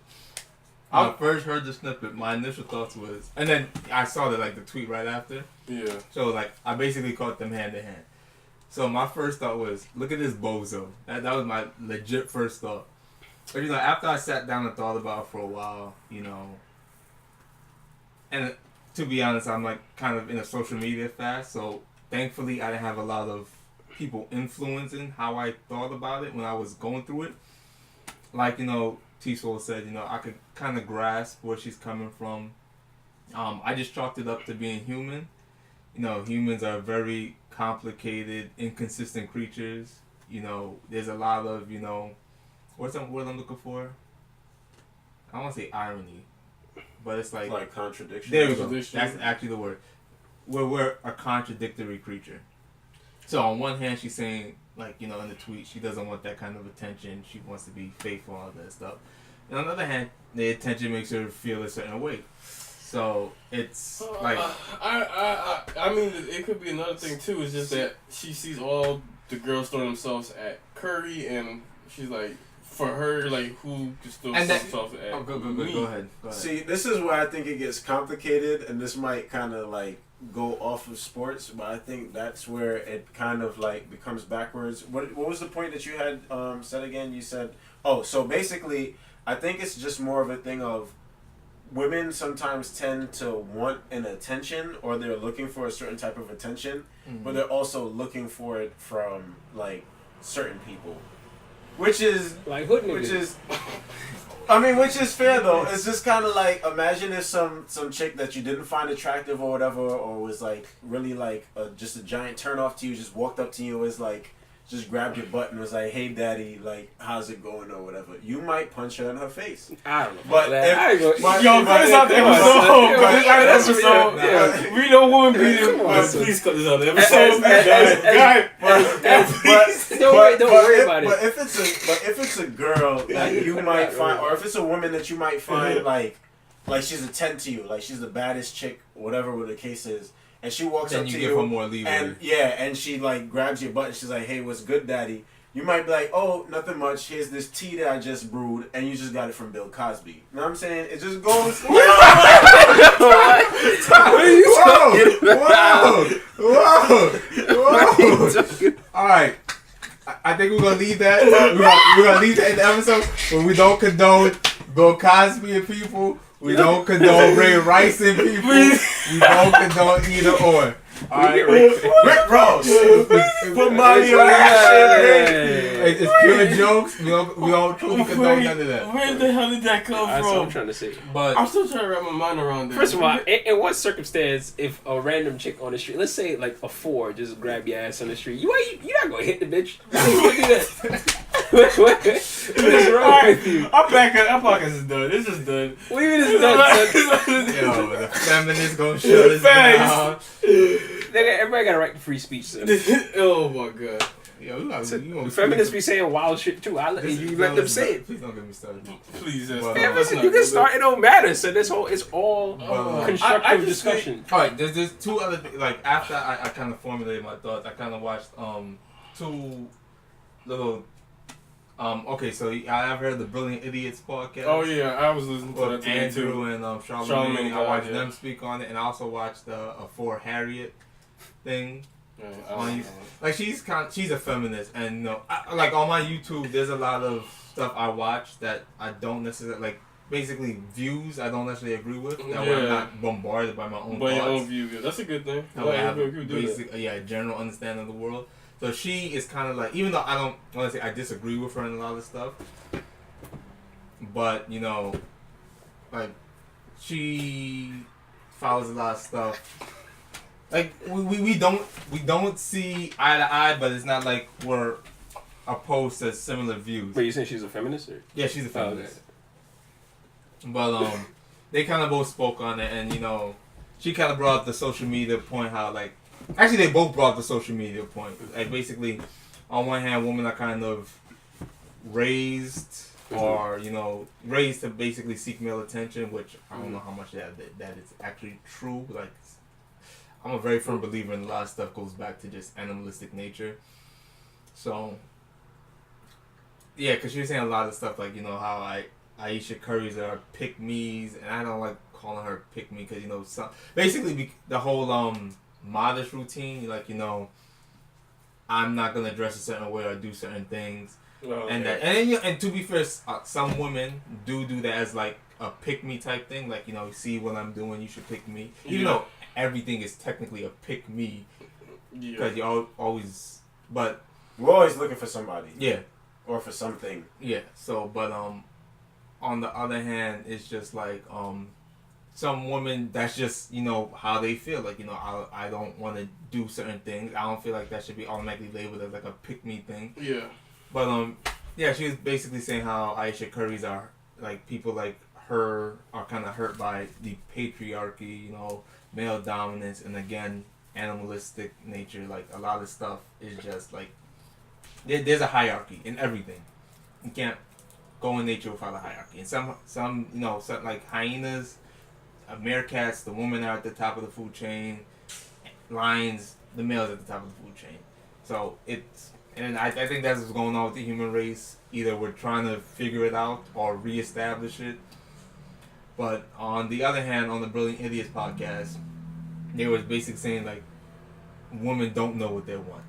Speaker 3: When I first heard the snippet, my initial thoughts was, and then I saw the tweet right after.
Speaker 5: Yeah.
Speaker 3: So I basically caught them hand in hand. So my first thought was, look at this bozo. That was my legit first thought. But after I sat down and thought about it for a while, and to be honest, I'm kind of in a social media fast, so thankfully I didn't have a lot of people influencing how I thought about it when I was going through it. T-Soul said, I could kind of grasp where she's coming from. I just chalked it up to being human. Humans are very complicated, inconsistent creatures. There's a lot of, what's the word I'm looking for? I don't want to say irony, but it's like
Speaker 4: contradiction.
Speaker 3: There we go. That's actually the word. We're a contradictory creature. So on one hand, she's saying, in the tweet, she doesn't want that kind of attention. She wants to be faithful and all that stuff. And on the other hand, the attention makes her feel a certain way. So it's
Speaker 5: I mean, it could be another thing too. It's just that she sees all the girls throwing themselves at Curry, and she's like, for her, who just throw themselves at me?
Speaker 3: Go ahead.
Speaker 4: See, this is where I think it gets complicated, and this might kind of go off of sports, but I think that's where it kind of becomes backwards. What was the point that you had said again? You said, so basically, I think it's just more of a thing of women sometimes tend to want an attention, or they're looking for a certain type of attention, but they're also looking for it from like certain people, which is
Speaker 6: like hood niggas.
Speaker 4: which is. I mean, which is fair though. It's just kind of like, imagine if some chick that you didn't find attractive or whatever, or was like really like just a giant turn off to you, just walked up to you and was like, just grabbed your butt and was like, "Hey, daddy, like, how's it going?" or whatever. You might punch her in her face.
Speaker 6: I don't know.
Speaker 4: But
Speaker 5: yo, cut this out the episode. Cut this out the episode. We know woman beating. Please cut this out the episode.
Speaker 6: Don't worry about it.
Speaker 4: But if it's a girl that you might find, or if it's a woman that you might find like she's a 10 to you, like she's the baddest chick, whatever the case is, and she walks
Speaker 3: then
Speaker 4: up
Speaker 3: you
Speaker 4: to
Speaker 3: give
Speaker 4: you
Speaker 3: her more leeway.
Speaker 4: and she like grabs your butt and she's like, "Hey, what's good, daddy?" You might be like, "Oh, nothing much. Here's this tea that I just brewed, and you just got it from Bill Cosby." You know what I'm saying? It just goes.
Speaker 3: What are you Whoa! All right. I think we're gonna leave that. We're gonna leave that in the episode. But we don't condone Bill Cosby and people. We don't condone Ray Rice and people. We don't condone either or. All right,
Speaker 4: Rick Ross. Put money on that shit.
Speaker 3: It's pure jokes. We don't truly condone none of that.
Speaker 5: Where the hell did that come
Speaker 6: That's
Speaker 5: from?
Speaker 6: what I'm trying to say.
Speaker 3: But
Speaker 5: I'm still trying to wrap my mind around that.
Speaker 6: First of all, in what circumstance, if a random chick on the street, let's say like a 4, just grab your ass on the street, you're not gonna hit the bitch. You gonna do that? What's wrong with you?
Speaker 5: Our podcast is done. This is done.
Speaker 6: What do you mean it's done, son?
Speaker 3: yo, the feminists gonna shut us down.
Speaker 6: Everybody got a right to free speech, son.
Speaker 5: Oh my god.
Speaker 3: Yo, you gonna
Speaker 6: Feminists be saying wild shit too. You let them say it.
Speaker 3: Please don't get me started.
Speaker 5: Please,
Speaker 6: Man, listen, you can start. It don't matter. So it's all constructive
Speaker 5: I just
Speaker 6: discussion.
Speaker 3: All right, there's two other things. Like after I kind of formulated my thoughts, I kind of watched two little. Okay, so I've heard the Brilliant Idiots podcast.
Speaker 5: Oh yeah, I was listening to that today
Speaker 3: Andrew
Speaker 5: too.
Speaker 3: and
Speaker 5: Charlamagne,
Speaker 3: I watched
Speaker 5: yeah.
Speaker 3: them speak on it, and I also watched a For Harriet thing.
Speaker 5: Yeah,
Speaker 3: Like she's a feminist, and like on my YouTube, there's a lot of stuff I watch that I don't necessarily like. Basically, views I don't necessarily agree with. That way I'm not bombarded by my own
Speaker 5: by your
Speaker 3: thoughts.
Speaker 5: own view. Yeah, that's a good thing.
Speaker 3: That way I have a general understanding of the world. So she is kind of like, even though I don't want to say I disagree with her in a lot of stuff, but like she follows a lot of stuff. Like we don't see eye to eye, but it's not like we're opposed to similar views.
Speaker 6: But you saying she's a feminist? Or?
Speaker 3: Yeah, she's a feminist.
Speaker 6: Okay.
Speaker 3: But they kind of both spoke on it, and she kind of brought up the social media point. How like, actually they both brought up the social media point. Like basically, on one hand, women are kind of raised or raised to basically seek male attention, which I don't know how much that is actually true. Like, I'm a very firm believer in a lot of stuff goes back to just animalistic nature. So yeah, because she was saying a lot of stuff like how Ayesha Curry's are pick-me's, and I don't like calling her pick-me because basically the whole modest routine, like I'm not gonna dress a certain way or do certain things, and to be fair, some women do that as like a pick-me type thing, like see what I'm doing, you should pick me, even though everything is technically a pick-me, because you always, but
Speaker 4: we're always looking for somebody, or for something,
Speaker 3: So, but on the other hand, it's just like some women, that's just how they feel. Like I don't want to do certain things. I don't feel like that should be automatically labeled as like a pick me thing.
Speaker 5: Yeah.
Speaker 3: But she was basically saying how Ayesha Curry's are like people like her are kind of hurt by the patriarchy, male dominance, and again animalistic nature. Like a lot of stuff is just like there's a hierarchy in everything. You can't go in nature without a hierarchy. And some like hyenas, meerkats, the women are at the top of the food chain. Lions, the males at the top of the food chain. So I think that's what's going on with the human race. Either we're trying to figure it out or reestablish it. But on the other hand, on the Brilliant Idiots podcast, they were basically saying like women don't know what they want.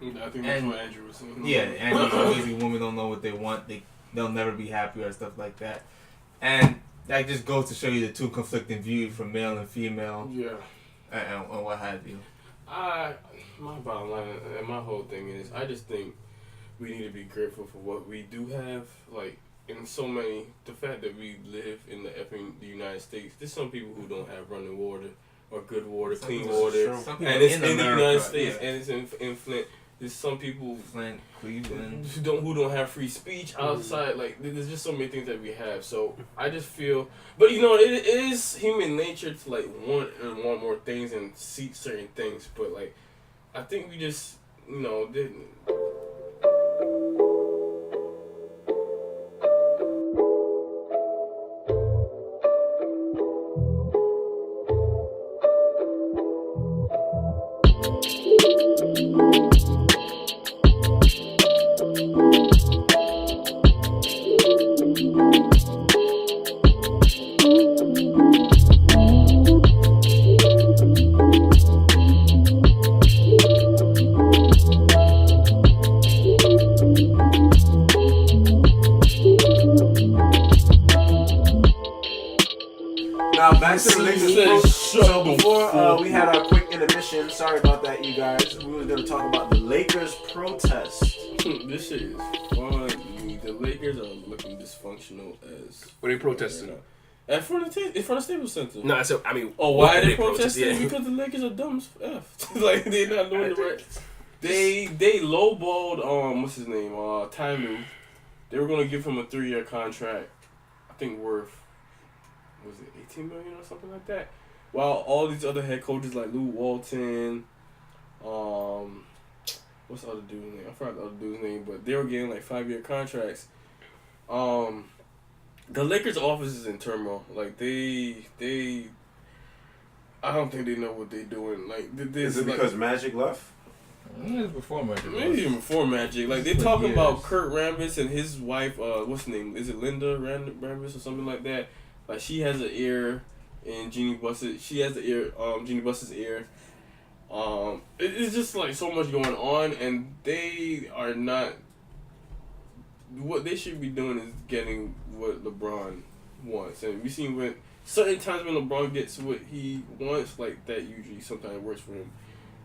Speaker 5: I think that's what Andrew was saying.
Speaker 3: Yeah, Andrew was basically women don't know what they want. They'll never be happy or stuff like that. And that just goes to show you the two conflicting views from male and female,
Speaker 5: Yeah.
Speaker 3: and what have you.
Speaker 5: My bottom line and my whole thing is, I just think we need to be grateful for what we do have. Like, in so many, the fact that we live in the United States, there's some people who don't have running water or good water, clean water, and it's in the United States, and it's in Flint. There's some people
Speaker 3: Flint, Cleveland,
Speaker 5: who don't have free speech outside. Like, there's just so many things that we have. So I just feel, but you know, it is human nature to like want more things and seek certain things. But like, I think we just, you know, didn't.
Speaker 4: Now back to the Lakers. So before we had our quick intermission, sorry about that, you guys. We were gonna talk about the Lakers protest.
Speaker 5: This shit is funny. The Lakers are looking dysfunctional as.
Speaker 6: What are they protesting?
Speaker 5: In front of Staples Center.
Speaker 6: No, so I mean,
Speaker 5: why are they protesting? Because the Lakers are dumb as F. Like, they're not doing the right. They lowballed what's his name, Ty Lue. They were gonna give him a 3-year contract. I think worth, was it $18 million or something like that? While all these other head coaches like Lou Walton, what's the other dude's name? I forgot the other dude's name, but they were getting like 5-year contracts. The Lakers office is in turmoil. Like they I don't think they know what they're doing. Like,
Speaker 4: is it because Magic left?
Speaker 3: It was before Magic.
Speaker 5: Maybe even before Magic. Like, they talking about Kurt Rambis and his wife. What's her name? Is it Linda Rambis or something like that? Like, she has an ear in Jeannie Buss's. She has the ear. Jeannie Buss's ear. It's just like so much going on, and they are not. What they should be doing is getting what LeBron wants, and we seen when certain times when LeBron gets what he wants, like that usually sometimes works for him.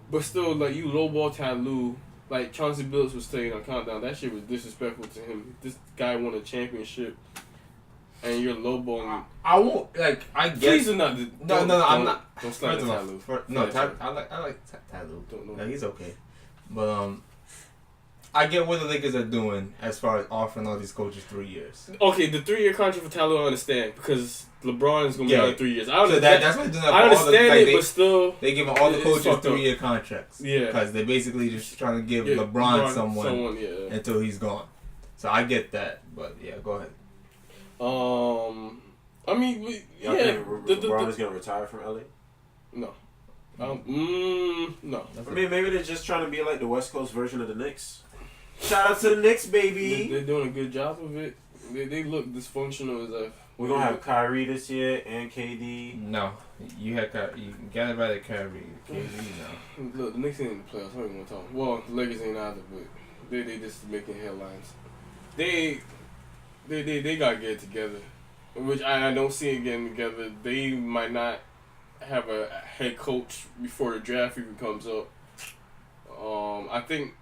Speaker 5: But still, like, you lowball Ty Lue, like Chauncey Billups was saying on Countdown, that shit was disrespectful to him. This guy won a championship, and you're lowballing.
Speaker 3: I won't, like, I guess.
Speaker 5: Please do not.
Speaker 3: No, I'm not.
Speaker 5: Don't slap Ty Lue.
Speaker 3: No, I like Ty Lue. No, he's okay. But I get what the Lakers are doing as far as offering all these coaches 3 years.
Speaker 5: Okay, the 3-year contract for Ty Lue, I understand, because LeBron is going to be out 3 years. I
Speaker 3: understand. So that's what they're doing.
Speaker 5: I understand but still,
Speaker 3: they give all the coaches 3-year contracts.
Speaker 5: Yeah,
Speaker 3: because they're basically just trying to give LeBron someone until he's gone. So I get that, but yeah, go ahead.
Speaker 5: I mean,
Speaker 4: LeBron is going to retire from LA?
Speaker 5: No. No.
Speaker 4: I mean, maybe they're just trying to be like the West Coast version of the Knicks. Shout out to the Knicks, baby.
Speaker 5: They're doing a good job of it. They look dysfunctional as a.
Speaker 4: We're gonna have Kyrie this year and KD.
Speaker 3: No, you got it right at Kyrie. KD, no.
Speaker 5: Look, the Knicks ain't in the playoffs. I don't even want to talk. Well, the Lakers ain't either, but they just making headlines. They got to get it together, which I don't see it getting together. They might not have a head coach before the draft even comes up. I think.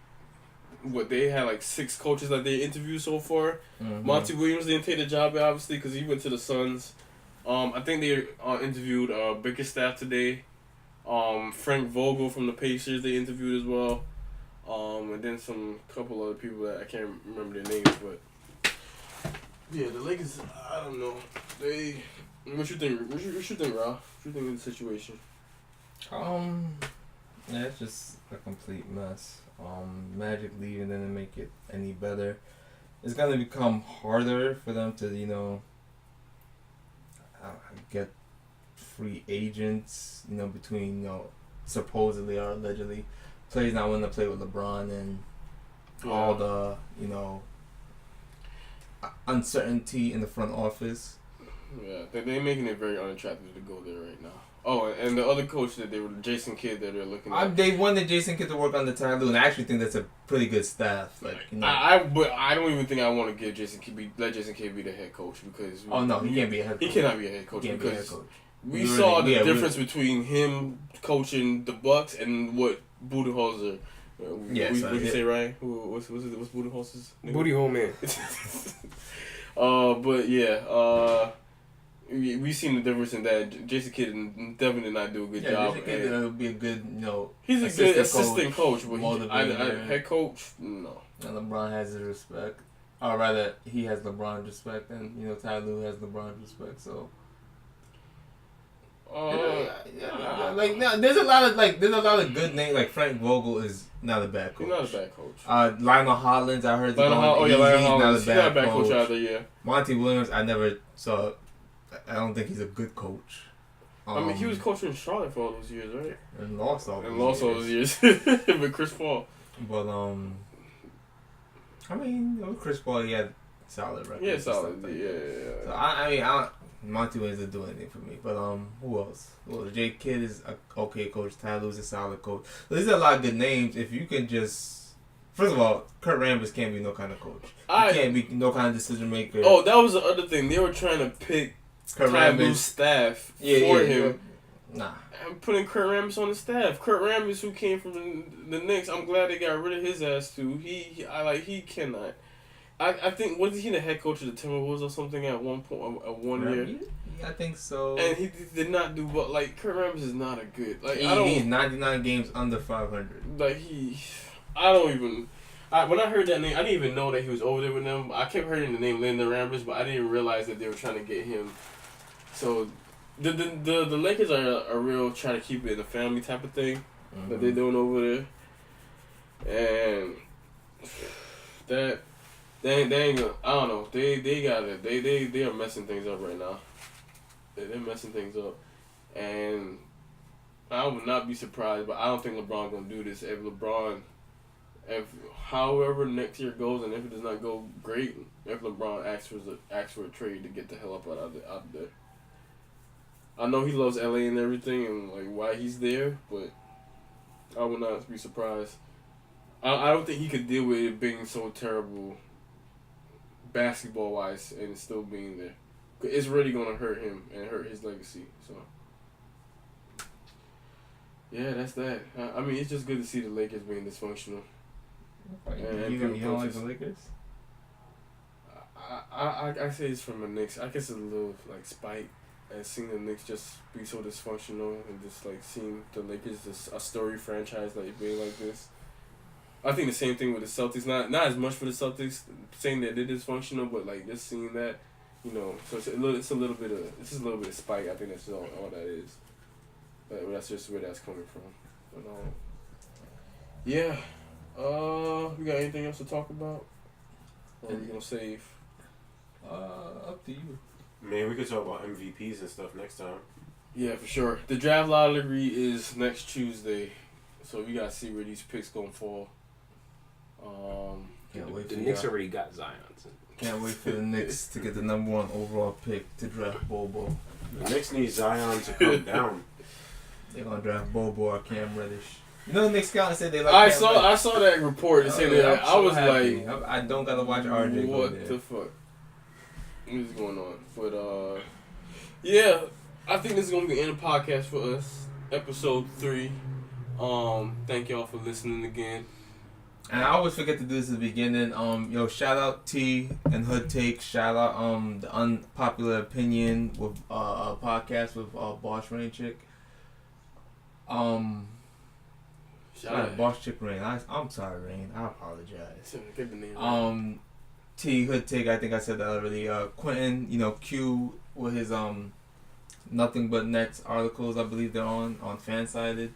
Speaker 5: What they had like 6 coaches that they interviewed so far. Mm-hmm. Monty Williams didn't take the job obviously because he went to the Suns. I think they interviewed Bickerstaff today. Frank Vogel from the Pacers they interviewed as well. And then some couple other people that I can't remember their names, but yeah, the Lakers. I don't know. What you think? What you think, Ralph? What you think of the situation?
Speaker 3: Yeah, it's just a complete mess. Magic leaving didn't make it any better. It's gonna become harder for them to, get free agents, between, supposedly or allegedly players not wanting to play with LeBron and all the, uncertainty in the front office.
Speaker 5: Yeah, they're making it very unattractive to go there right now. Oh, and the other coach that Jason Kidd that they're looking at.
Speaker 3: They wanted Jason Kidd to work on the Ty Lue, and I actually think that's a pretty good staff. Like, you know.
Speaker 5: But I don't even think I want to give let Jason Kidd be the head coach because.
Speaker 3: Oh no, he can't be a head coach.
Speaker 5: He cannot be a head coach
Speaker 3: because
Speaker 5: we saw the difference between him coaching the Bucks and what Budenholzer. What did you say, Ryan? What's Budenholzer's name?
Speaker 6: Booty hole man.
Speaker 5: But yeah, we've seen the difference in that. Jason Kidd definitely did not do a good job.
Speaker 3: Jason Kidd would be a good, you know,
Speaker 5: he's a good assistant coach, but head coach, no.
Speaker 3: And LeBron has his respect, or rather, he has LeBron's respect, and you know, Ty Lue has LeBron's respect. So, there's a lot of good names. Like Frank Vogel is not a bad coach.
Speaker 5: He's not a bad coach.
Speaker 3: Lionel Hollins, I heard.
Speaker 5: He's not a bad coach either. Yeah.
Speaker 3: Monty Williams, I never saw. I don't think he's a good coach.
Speaker 5: I mean, he was coaching in Charlotte for all those years, right?
Speaker 3: And lost all
Speaker 5: those years. With Chris Paul.
Speaker 3: But I mean, with Chris Paul, he had solid records.
Speaker 5: Yeah, solid. Yeah.
Speaker 3: So I Monty Williams didn't do anything for me. But who else? Well, Jay Kidd is a okay coach. Ty Lue's a solid coach. There's a lot of good names. If you can just, first of all, Kurt Rambis can't be no kind of coach. He can't be no kind of decision maker.
Speaker 5: Oh, that was the other thing. They were trying to pick Ty Lue's staff for him.
Speaker 3: Nah.
Speaker 5: I'm putting Kurt Rambis on the staff. Kurt Rambis, who came from the Knicks, I'm glad they got rid of his ass too. He cannot. I think wasn't he the head coach of the Timberwolves or something at one point, at 1 year?
Speaker 3: Yeah, I think so.
Speaker 5: And he did not do well. Like Kurt Rambis is not a good. Like
Speaker 3: he's 99 games under 500.
Speaker 5: Like I don't even. When I heard that name, I didn't even know that he was over there with them. I kept hearing the name Lyndon Rambis, but I didn't realize that they were trying to get him. So, the Lakers are a real try to keep it in the family type of thing that they're doing over there, and that they ain't gonna, I don't know, they are messing things up right now. They're messing things up, and I would not be surprised, but I don't think LeBron gonna do this. If however next year goes, and if it does not go great, if LeBron asks for a trade to get the hell up out of there. I know he loves LA and everything, and like why he's there, but I would not be surprised. I don't think he could deal with it being so terrible, basketball wise, and still being there. It's really gonna hurt him and hurt his legacy. So yeah, that's that. I mean, it's just good to see the Lakers being dysfunctional.
Speaker 3: You don't like the Lakers?
Speaker 5: I say it's from the Knicks. I guess it's a little like spite. And seeing the Knicks just be so dysfunctional and just like seeing the Lakers just a story franchise like being like this. I think the same thing with the Celtics. Not as much for the Celtics saying that they're dysfunctional, but like just seeing that, you know. So it's a little bit of spite. I think that's all that is. But that's just where that's coming from. But yeah. We got anything else to talk about? Or are we gonna save?
Speaker 3: Up to you.
Speaker 4: Man, we could talk about MVPs and stuff next time.
Speaker 5: Yeah, for sure. The draft lottery is next Tuesday, so we gotta see where these picks gonna fall.
Speaker 6: The Knicks already got Zion.
Speaker 3: Can't wait for the Knicks to get the #1 overall pick to draft Bobo.
Speaker 4: The Knicks need Zion to come down.
Speaker 3: They're gonna draft Bobo or Cam Reddish. You know, the Knicks scouting said they like.
Speaker 5: I saw that report. Saying that I was
Speaker 3: happy.
Speaker 5: like,
Speaker 3: I don't gotta watch RJ.
Speaker 5: What the fuck? What is going on? But yeah, I think this is gonna be the end of the podcast for us. Episode 3. Thank y'all for listening again.
Speaker 3: And I always forget to do this at the beginning. Shout out T and Hood Take. Shout out the Unpopular Opinion with a podcast with Boss Rain Chick. Shout out Boss Chick Rain. I'm sorry, Rain. I apologize.
Speaker 5: Get the name.
Speaker 3: T Hood Take. I think I said that already. Quentin. Q with his Nothing But Nets articles. I believe they're on Fansided.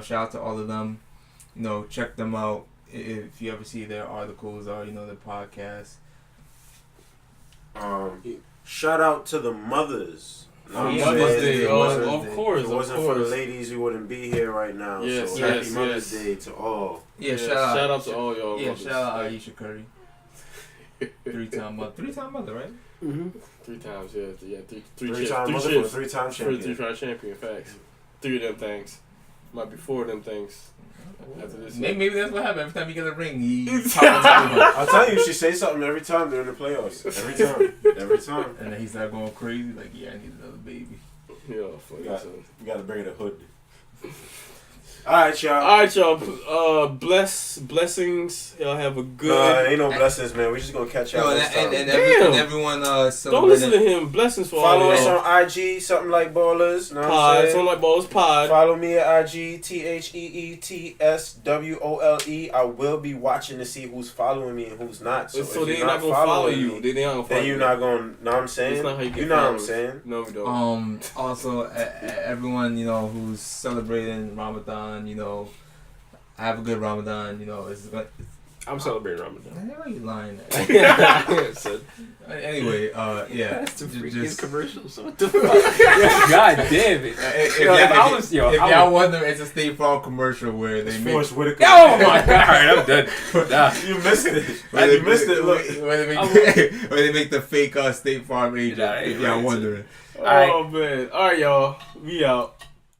Speaker 3: Shout out to all of them. Check them out if you ever see their articles or their podcast.
Speaker 4: Shout out to the mothers.
Speaker 5: Mother's Day. Of course.
Speaker 4: If it wasn't for the ladies, we wouldn't be here right now.
Speaker 5: Yes,
Speaker 4: so happy Mother's Day to all.
Speaker 3: Yeah, shout out
Speaker 5: to all y'all.
Speaker 3: Yeah, shout out Ayesha Curry. Three-time mother, right?
Speaker 6: Mm-hmm.
Speaker 5: 3 times, yeah,
Speaker 4: Three-time mother for a three-time champion.
Speaker 5: Three-time champion, facts. 3 of them things. Might be 4 of them things. After this,
Speaker 3: Maybe that's what happened. Every time he get a ring, he.
Speaker 4: I'll tell you, she say something every time during the playoffs. Every time.
Speaker 3: And then he start going crazy, like, yeah, I need another baby.
Speaker 5: Yeah, funny.
Speaker 4: We gotta bring the hood. Alright, y'all.
Speaker 5: Blessings. Y'all have a good.
Speaker 4: Ain't no blessings, man. We just gonna catch y'all next time.
Speaker 3: And everyone
Speaker 5: Don't listen to him. Blessings for
Speaker 4: Follow
Speaker 5: all
Speaker 4: us
Speaker 5: y'all.
Speaker 4: on IG, something like Ballers. Know what I'm
Speaker 5: Pod.
Speaker 4: saying?
Speaker 5: Something like Ballers Pod.
Speaker 4: Follow me at IG, TheeTsWole. I will be watching to see who's following me and who's not.
Speaker 5: So
Speaker 4: if
Speaker 5: they're
Speaker 4: you're
Speaker 5: not gonna follow you.
Speaker 4: me,
Speaker 5: They're not gonna follow
Speaker 4: then
Speaker 5: you.
Speaker 4: you're not gonna. Know what I'm saying?
Speaker 5: That's not how you get
Speaker 4: know what I'm
Speaker 5: followers.
Speaker 4: saying?
Speaker 5: No, we don't.
Speaker 3: Also, everyone, who's celebrating Ramadan, have a good Ramadan,
Speaker 6: I'm celebrating Ramadan.
Speaker 3: Why are you lying?
Speaker 6: So,
Speaker 3: Anyway, yeah.
Speaker 6: that's the freakiest commercial. So what the fuck? God damn it!
Speaker 3: If y'all wonder, it's a State Farm commercial where they make.
Speaker 4: Forrest Whitaker.
Speaker 6: Oh my god! Alright, I'm done. Nah.
Speaker 4: You missed it.
Speaker 3: You
Speaker 4: missed it. Look.
Speaker 3: Where they make the fake State Farm agent.
Speaker 6: Yeah,
Speaker 3: if y'all wondering.
Speaker 5: Oh man! All right, y'all. We out.